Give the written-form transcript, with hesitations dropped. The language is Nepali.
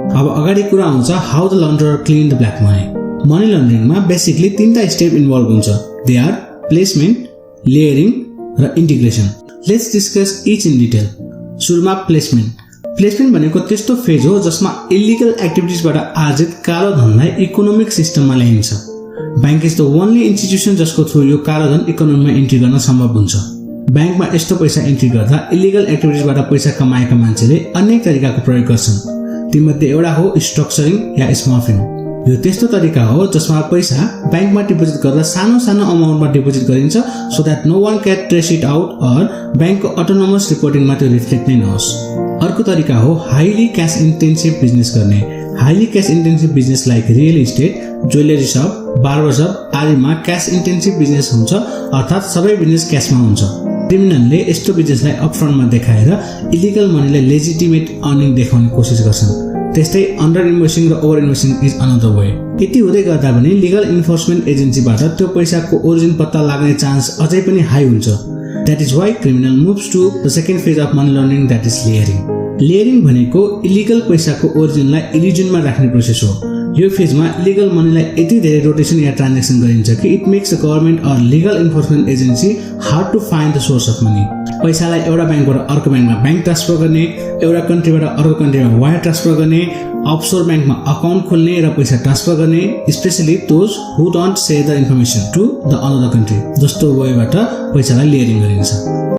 अब अगाडि कुरा आउँछ how the launderer clean the black money. Money लन्ड्रिङमा बेसिकली 3टा स्टेप इन्भल्भ हुन्छ। दे आर प्लेसमेन्ट, लेयरिङ र integration. Let's discuss each in detail. सुरुमा प्लेसमेन्ट। प्लेसमेन्ट भनेको त्यस्तो फेज हो जसमा इलिगल एक्टिभिटिजबाट आर्जित कालो धनलाई इकोनोमिक सिस्टममा ल्याइन्छ। Bank is the only institution जसको थ्रु यो कालो धन इकोनोमीमा इन्ट्री गर्न सम्भव हुन्छ। बैंकमा यस्तो पैसा इन्ट्री गर्दा इलिगल एक्टिभिटिजबाट पैसा कमाएका मान्छेले अनेक तरिकाको प्रयोग गर्छन्। तीमध्ये एउटा हो स्ट्रक्चरिङ या स्मफिङ। यो त्यस्तो तरिका हो जसमा पैसा बैंकमा डिपोजिट गर्दा सानो सानो अमाउन्टमा डिपोजिट गरिन्छ so that no one can trace it out or बैंकको अटोनोमस रिपोर्टिङमा त्यो रिफ्लेक्ट नै नहोस्। अर्को तरिका हो हाइली क्याश इन्टेन्सिभ बिजनेस गर्ने। Highly cash intensive business like real estate, jewellery shop, barber shop आदिमा क्याश इन्टेन्सिभ बिजनेस हुन्छ, अर्थात् सबै बिजनेस क्याशमा हुन्छ। क्रिमिनलले यस्तो बिजनेसलाई अपफ्रन्टमा देखाएर इलिगल मनीलाई लेजिटिमेट अर्निङ देखाउने कोसिस गर्छन्। त्यस्तै अन्डर इन्भेस्टिङ र over investing is another way. यति हुँदै गर्दा पनि लिगल इन्फोर्समेन्ट एजेन्सीबाट त्यो पैसाको ओरिजिन पत्ता लाग्ने चान्स अझै पनि हाई हुन्छ। That is why criminal moves to the second phase of money laundering, that is layering. Layering भनेको इलिगल पैसाको ओरिजिनलाई इल्युजनमा राख्ने प्रोसेस हो। यो फेजमा इलिगल मनीलाई यति धेरै रोटेसन या ट्रान्जेक्सन गरिन्छ कि it makes the government or legal enforcement agency hard to find the source of money. पैसालाई एउटा ब्याङ्कबाट अर्को ब्याङ्कमा बैंक ट्रान्सफर गर्ने, एउटा कन्ट्रीबाट अर्को कन्ट्रीमा वायर ट्रान्सफर गर्ने, अफसोर ब्याङ्कमा अकाउन्ट खोल्ने र पैसा ट्रान्सफर गर्ने, specially those who don't share the information to the another country. जस्तो वेबाट पैसालाई लेयरिङ गरिन्छ।